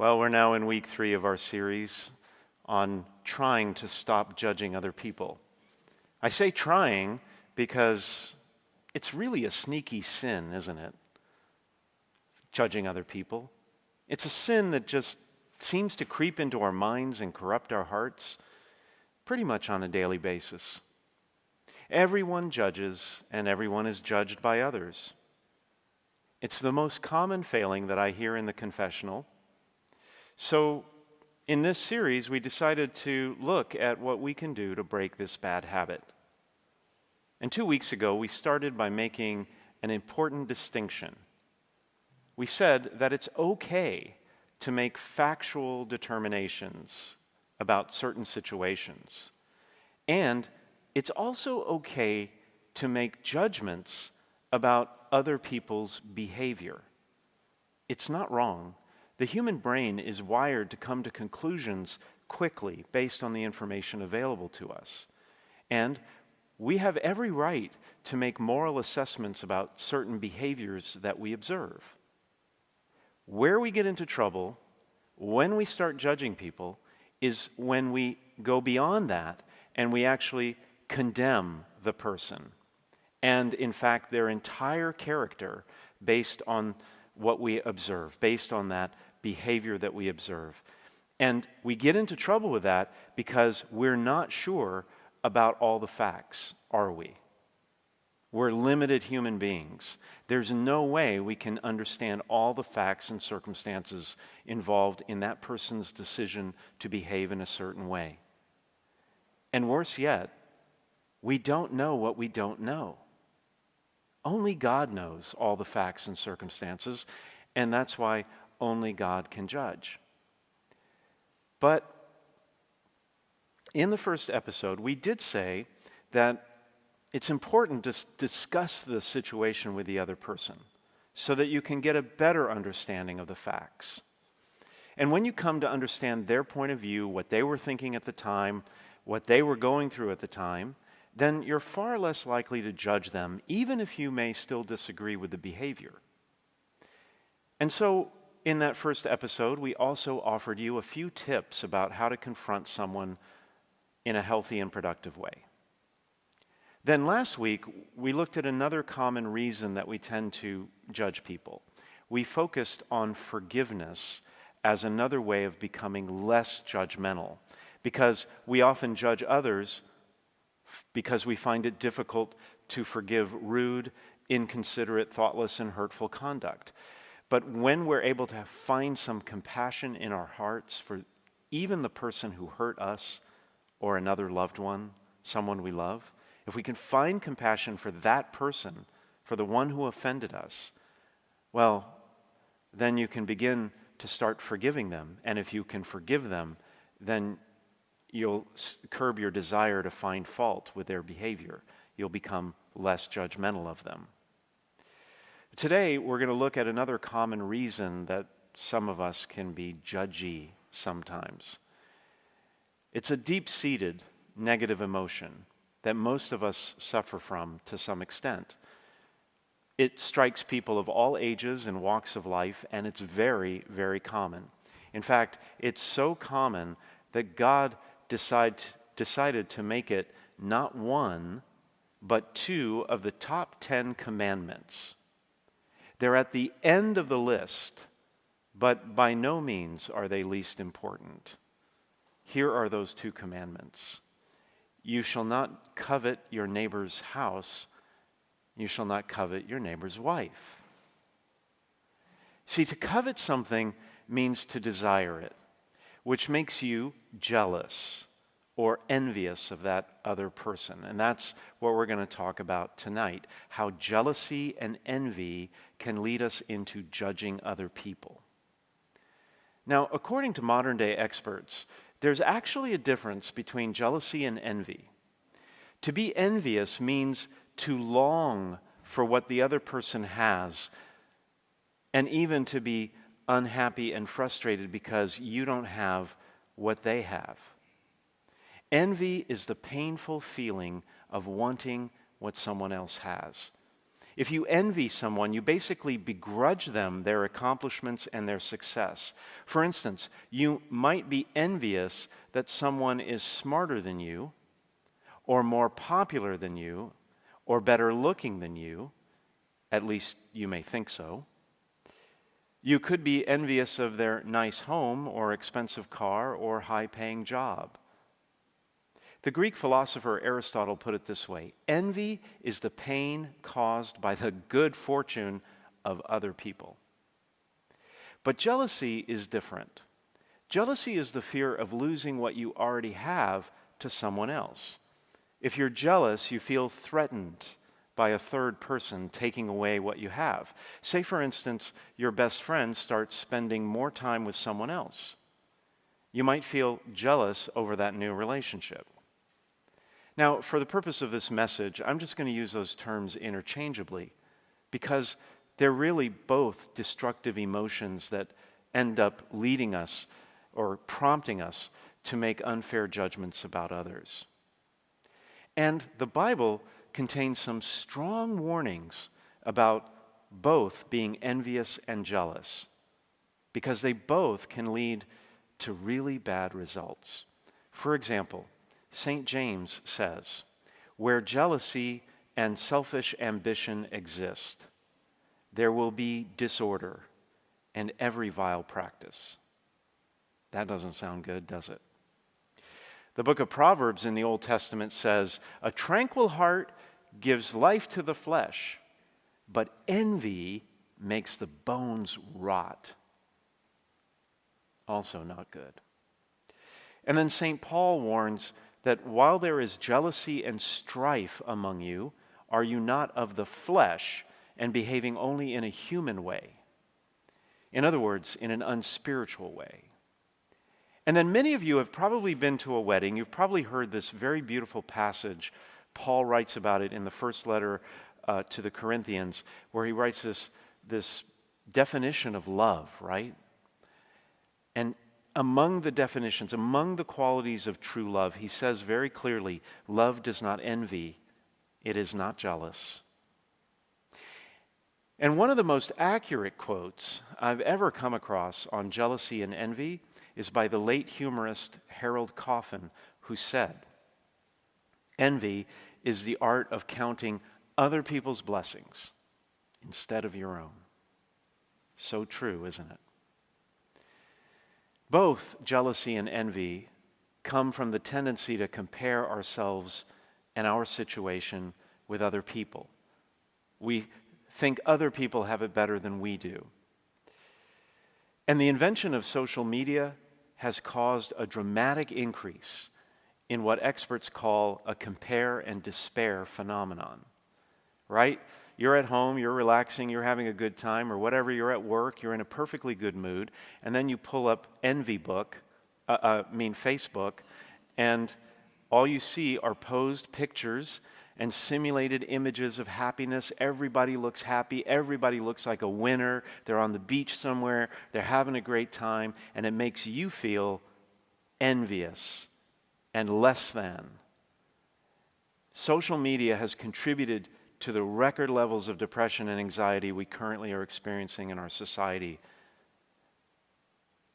Well, we're now in week 3 of our series on trying to stop judging other people. I say trying because it's really a sneaky sin, isn't it? Judging other people. It's a sin that just seems to creep into our minds and corrupt our hearts pretty much on a daily basis. Everyone judges, and everyone is judged by others. It's the most common failing that I hear in the confessional. So, in this series, we decided to look at what we can do to break this bad habit. And 2 weeks ago, we started by making an important distinction. We said that it's okay to make factual determinations about certain situations. And it's also okay to make judgments about other people's behavior. It's not wrong. The human brain is wired to come to conclusions quickly based on the information available to us. And we have every right to make moral assessments about certain behaviors that we observe. Where we get into trouble, when we start judging people, is when we go beyond that and we actually condemn the person and, in fact, their entire character based on what we observe, based on that behavior that we observe. And we get into trouble with that because we're not sure about all the facts, are we? We're limited human beings. There's no way we can understand all the facts and circumstances involved in that person's decision to behave in a certain way. And worse yet, we don't know what we don't know. Only God knows all the facts and circumstances, and that's why only God can judge. But in the first episode, we did say that it's important to discuss the situation with the other person so that you can get a better understanding of the facts. And when you come to understand their point of view, what they were thinking at the time, what they were going through at the time, then you're far less likely to judge them, even if you may still disagree with the behavior. And so, in that first episode, we also offered you a few tips about how to confront someone in a healthy and productive way. Then last week, we looked at another common reason that we tend to judge people. We focused on forgiveness as another way of becoming less judgmental, because we often judge others because we find it difficult to forgive rude, inconsiderate, thoughtless, and hurtful conduct. But when we're able to find some compassion in our hearts for even the person who hurt us or another loved one, someone we love, if we can find compassion for that person, for the one who offended us, well, then you can begin to start forgiving them. And if you can forgive them, then you'll curb your desire to find fault with their behavior. You'll become less judgmental of them. Today, we're going to look at another common reason that some of us can be judgy sometimes. It's a deep-seated negative emotion that most of us suffer from to some extent. It strikes people of all ages and walks of life, and it's very, very common. In fact, it's so common that God decided to make it not one, but 2 of the top 10 commandments. They're at the end of the list, but by no means are they least important. Here are those 2 commandments. You shall not covet your neighbor's house. You shall not covet your neighbor's wife. See, to covet something means to desire it, which makes you jealous or envious of that other person. And that's what we're going to talk about tonight, how jealousy and envy can lead us into judging other people. Now, according to modern-day experts, there's actually a difference between jealousy and envy. To be envious means to long for what the other person has, and even to be unhappy and frustrated because you don't have what they have. Envy is the painful feeling of wanting what someone else has. If you envy someone, you basically begrudge them their accomplishments and their success. For instance, you might be envious that someone is smarter than you, or more popular than you, or better looking than you. At least you may think so. You could be envious of their nice home or expensive car or high-paying job. The Greek philosopher Aristotle put it this way: envy is the pain caused by the good fortune of other people. But jealousy is different. Jealousy is the fear of losing what you already have to someone else. If you're jealous, you feel threatened by a third person taking away what you have. Say, for instance, your best friend starts spending more time with someone else. You might feel jealous over that new relationship. Now, for the purpose of this message, I'm just going to use those terms interchangeably because they're really both destructive emotions that end up leading us or prompting us to make unfair judgments about others. And the Bible contains some strong warnings about both being envious and jealous because they both can lead to really bad results. For example, St. James says, "Where jealousy and selfish ambition exist, there will be disorder and every vile practice." That doesn't sound good, does it? The book of Proverbs in the Old Testament says, "A tranquil heart gives life to the flesh, but envy makes the bones rot." Also not good. And then St. Paul warns that while there is jealousy and strife among you, are you not of the flesh and behaving only in a human way? In other words, in an unspiritual way. And then many of you have probably been to a wedding. You've probably heard this very beautiful passage. Paul writes about it in the first letter to the Corinthians, where he writes this definition of love, right? And among the definitions, among the qualities of true love, he says very clearly, love does not envy, it is not jealous. And one of the most accurate quotes I've ever come across on jealousy and envy is by the late humorist Harold Coffin, who said, "Envy is the art of counting other people's blessings instead of your own." So true, isn't it? Both jealousy and envy come from the tendency to compare ourselves and our situation with other people. We think other people have it better than we do. And the invention of social media has caused a dramatic increase in what experts call a compare and despair phenomenon, right? You're at home, you're relaxing, you're having a good time, or whatever, you're at work, you're in a perfectly good mood, and then you pull up Facebook, and all you see are posed pictures and simulated images of happiness. Everybody looks happy, everybody looks like a winner, they're on the beach somewhere, they're having a great time, and it makes you feel envious and less than. Social media has contributed to the record levels of depression and anxiety we currently are experiencing in our society.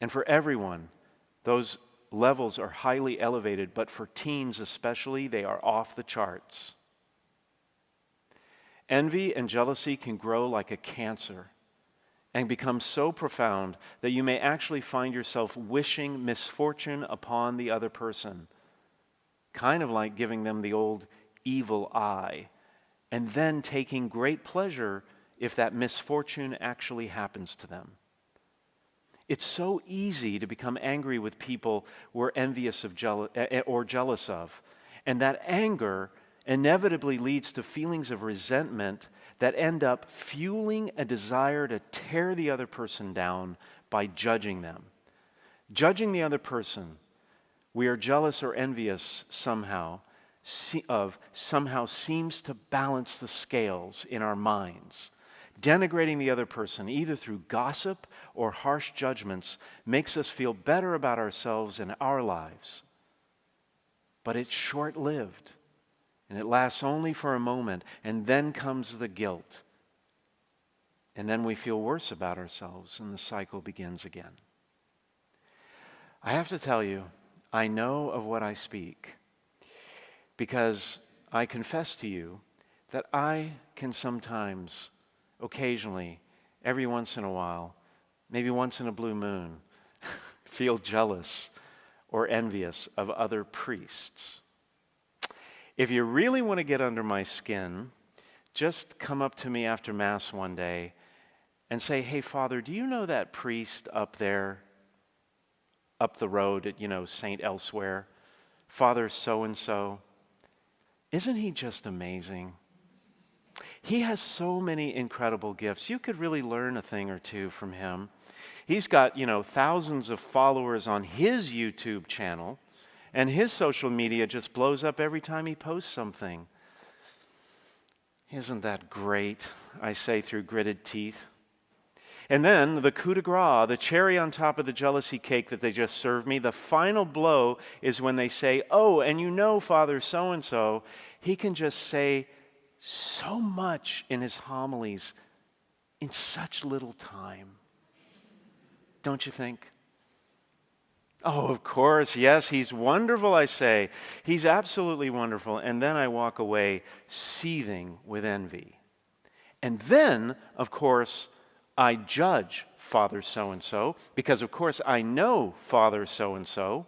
And for everyone, those levels are highly elevated, but for teens especially, they are off the charts. Envy and jealousy can grow like a cancer and become so profound that you may actually find yourself wishing misfortune upon the other person, kind of like giving them the old evil eye, and then taking great pleasure if that misfortune actually happens to them. It's so easy to become angry with people we're envious of or jealous of, and that anger inevitably leads to feelings of resentment that end up fueling a desire to tear the other person down by judging them. Judging the other person we are jealous or envious somehow seems to balance the scales in our minds. Denigrating the other person, either through gossip or harsh judgments, makes us feel better about ourselves and our lives. But it's short-lived, and it lasts only for a moment, and then comes the guilt And then we feel worse about ourselves, and the cycle begins again. I have to tell you, I know of what I speak, because I confess to you that I can sometimes, occasionally, every once in a while, maybe once in a blue moon, feel jealous or envious of other priests. If you really want to get under my skin, just come up to me after Mass one day and say, "Hey, Father, do you know that priest up there, up the road at, St. Elsewhere? Father so-and-so. Isn't he just amazing? He has so many incredible gifts. You could really learn a thing or two from him. He's got, thousands of followers on his YouTube channel, and his social media just blows up every time he posts something. Isn't that great?" I say through gritted teeth. And then the coup de grace, the cherry on top of the jealousy cake that they just served me, the final blow is when they say, "Oh, and Father so-and-so, he can just say so much in his homilies in such little time." Don't you think? "Oh, of course, yes, he's wonderful," I say. "He's absolutely wonderful." And then I walk away seething with envy. And then, of course, I judge Father so-and-so, because of course I know Father so-and-so,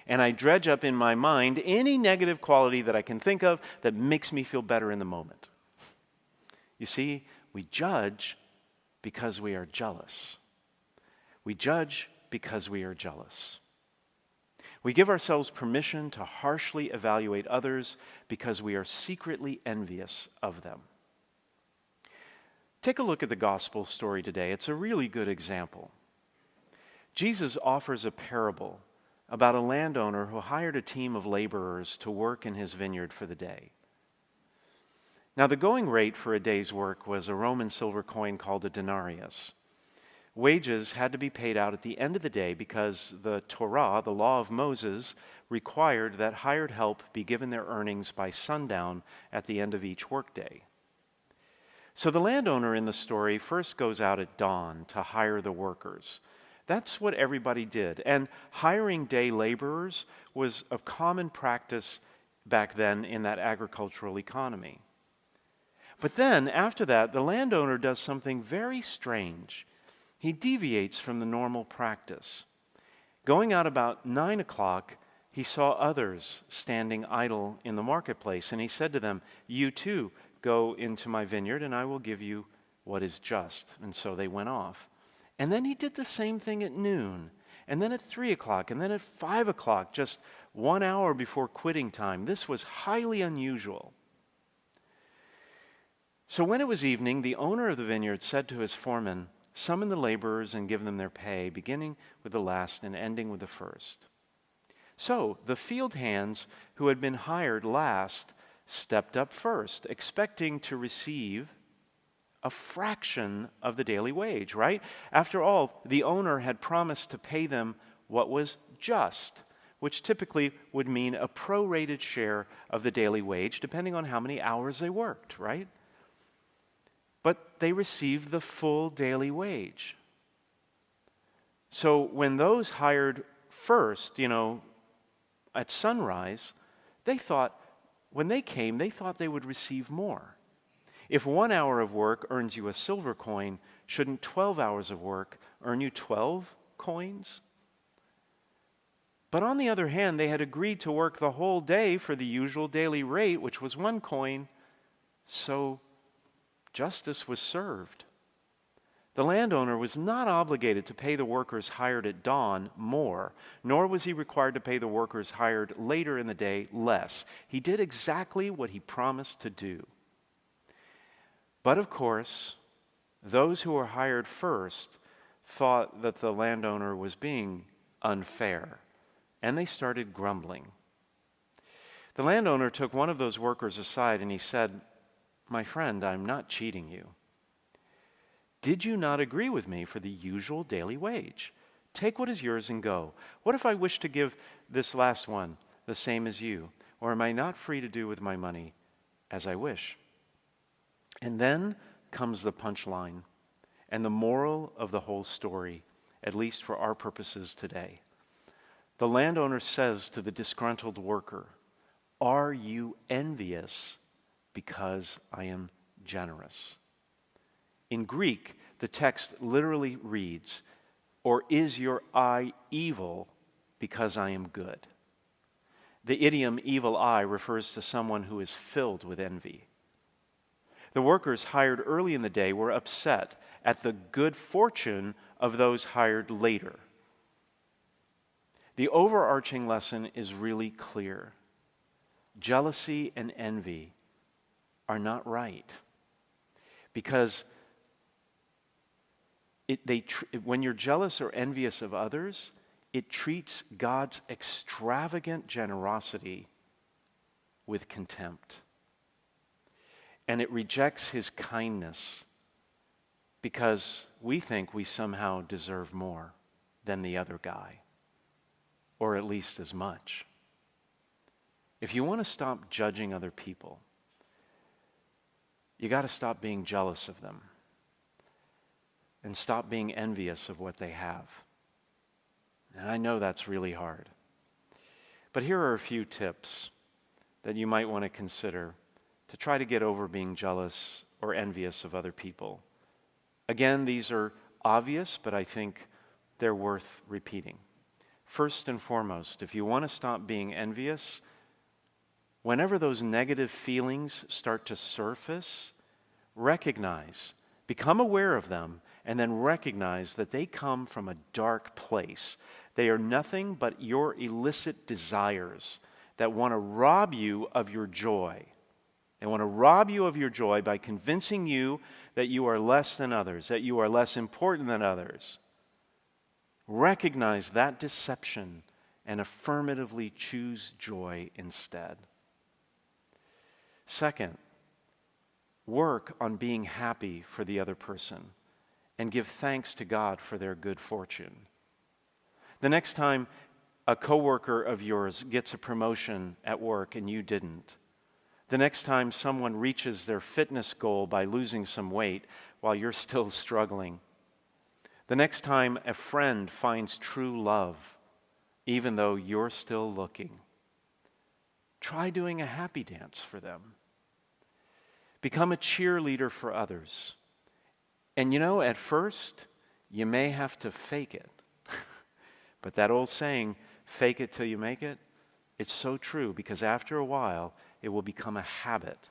and I dredge up in my mind any negative quality that I can think of that makes me feel better in the moment. You see, we judge because we are jealous. We judge because we are jealous. We give ourselves permission to harshly evaluate others because we are secretly envious of them. Take a look at the gospel story today. It's a really good example. Jesus offers a parable about a landowner who hired a team of laborers to work in his vineyard for the day. Now, the going rate for a day's work was a Roman silver coin called a denarius. Wages had to be paid out at the end of the day because the Torah, the law of Moses, required that hired help be given their earnings by sundown at the end of each workday. So the landowner in the story first goes out at dawn to hire the workers. That's what everybody did. And hiring day laborers was a common practice back then in that agricultural economy. But then, after that, the landowner does something very strange. He deviates from the normal practice. Going out about 9 o'clock, he saw others standing idle in the marketplace, and he said to them, "You too, go into my vineyard, and I will give you what is just." And so they went off. And then he did the same thing at noon, and then at 3 o'clock, and then at 5 o'clock, just 1 hour before quitting time. This was highly unusual. So when it was evening, the owner of the vineyard said to his foreman, "Summon the laborers and give them their pay, beginning with the last and ending with the first." So the field hands who had been hired last stepped up first, expecting to receive a fraction of the daily wage, right? After all, the owner had promised to pay them what was just, which typically would mean a prorated share of the daily wage, depending on how many hours they worked, right? But they received the full daily wage. So when those hired first, at sunrise, they thought, when they came, they thought they would receive more. If 1 hour of work earns you a silver coin, shouldn't 12 hours of work earn you 12 coins? But on the other hand, they had agreed to work the whole day for the usual daily rate, which was 1 coin, so justice was served. The landowner was not obligated to pay the workers hired at dawn more, nor was he required to pay the workers hired later in the day less. He did exactly what he promised to do. But of course, those who were hired first thought that the landowner was being unfair, and they started grumbling. The landowner took one of those workers aside and he said, "My friend, I'm not cheating you. Did you not agree with me for the usual daily wage? Take what is yours and go. What if I wish to give this last one the same as you? Or am I not free to do with my money as I wish?" And then comes the punchline. and the moral of the whole story, at least for our purposes today. The landowner says to the disgruntled worker, "Are you envious because I am generous?" In Greek, the text literally reads, "Or is your eye evil because I am good?" The idiom evil eye refers to someone who is filled with envy. The workers hired early in the day were upset at the good fortune of those hired later. The overarching lesson is really clear. Jealousy and envy are not right, because when you're jealous or envious of others, it treats God's extravagant generosity with contempt. And it rejects his kindness because we think we somehow deserve more than the other guy, or at least as much. If you want to stop judging other people, you got to stop being jealous of them and stop being envious of what they have. And I know that's really hard. But here are a few tips that you might want to consider to try to get over being jealous or envious of other people. Again, these are obvious, but I think they're worth repeating. First and foremost, if you want to stop being envious, whenever those negative feelings start to surface, recognize, become aware of them, and then recognize that they come from a dark place. They are nothing but your illicit desires that want to rob you of your joy. They want to rob you of your joy by convincing you that you are less than others, that you are less important than others. Recognize that deception and affirmatively choose joy instead. Second, work on being happy for the other person and give thanks to God for their good fortune. The next time a coworker of yours gets a promotion at work and you didn't, the next time someone reaches their fitness goal by losing some weight while you're still struggling, the next time a friend finds true love even though you're still looking, try doing a happy dance for them. Become a cheerleader for others. And you know, at first, you may have to fake it. But that old saying, fake it till you make it, it's so true, because after a while, it will become a habit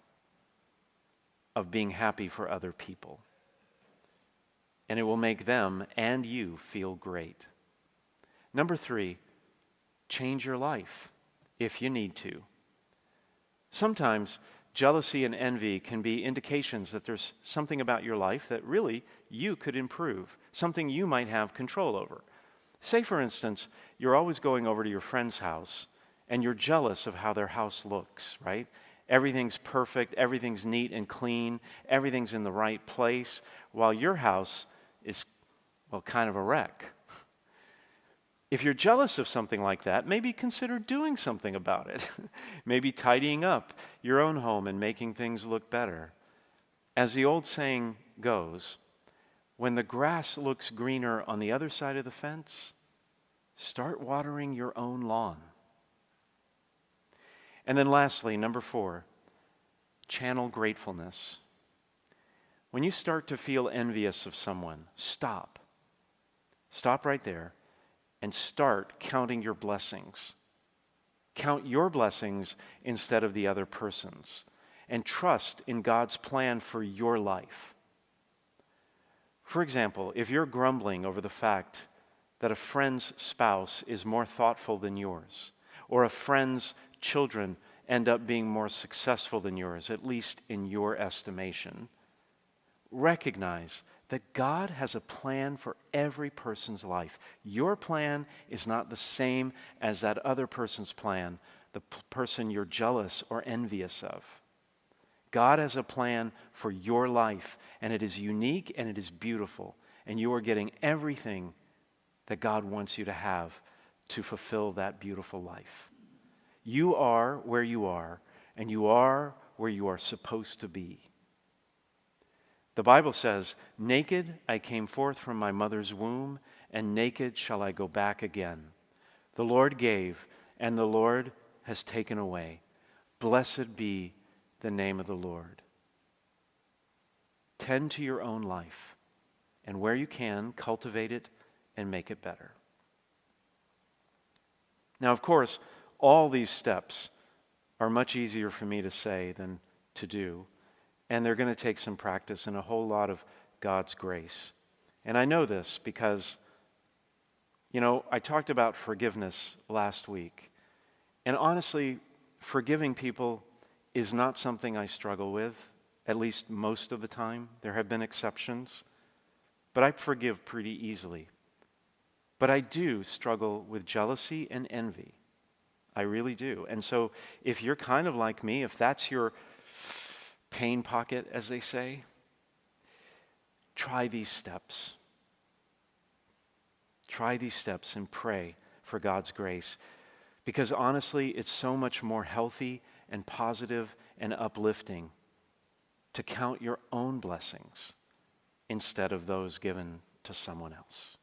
of being happy for other people. And it will make them and you feel great. Number 3, change your life if you need to. Sometimes jealousy and envy can be indications that there's something about your life that really you could improve, something you might have control over. Say, for instance, you're always going over to your friend's house and you're jealous of how their house looks, right? Everything's perfect, everything's neat and clean, everything's in the right place, while your house is, well, kind of a wreck. If you're jealous of something like that, maybe consider doing something about it. Maybe tidying up your own home and making things look better. As the old saying goes, when the grass looks greener on the other side of the fence, start watering your own lawn. And then lastly, number 4, channel gratefulness. When you start to feel envious of someone, stop. Stop right there and start counting your blessings. Count your blessings instead of the other person's, and trust in God's plan for your life. For example, if you're grumbling over the fact that a friend's spouse is more thoughtful than yours, or a friend's children end up being more successful than yours, at least in your estimation, recognize that God has a plan for every person's life. Your plan is not the same as that other person's plan, the person you're jealous or envious of. God has a plan for your life, and it is unique and it is beautiful, and you are getting everything that God wants you to have to fulfill that beautiful life. You are where you are, and you are where you are supposed to be. The Bible says, naked I came forth from my mother's womb, and naked shall I go back again. The Lord gave, and the Lord has taken away. Blessed be the name of the Lord. Tend to your own life, and where you can, cultivate it and make it better. Now, of course, all these steps are much easier for me to say than to do, and they're going to take some practice and a whole lot of God's grace. And I know this because, I talked about forgiveness last week, and honestly, forgiving people is not something I struggle with, at least most of the time. There have been exceptions, but I forgive pretty easily. But I do struggle with jealousy and envy. I really do. And so if you're kind of like me, if that's your pain pocket, as they say, try these steps. Try these steps and pray for God's grace. Because honestly, it's so much more healthy and positive and uplifting to count your own blessings instead of those given to someone else.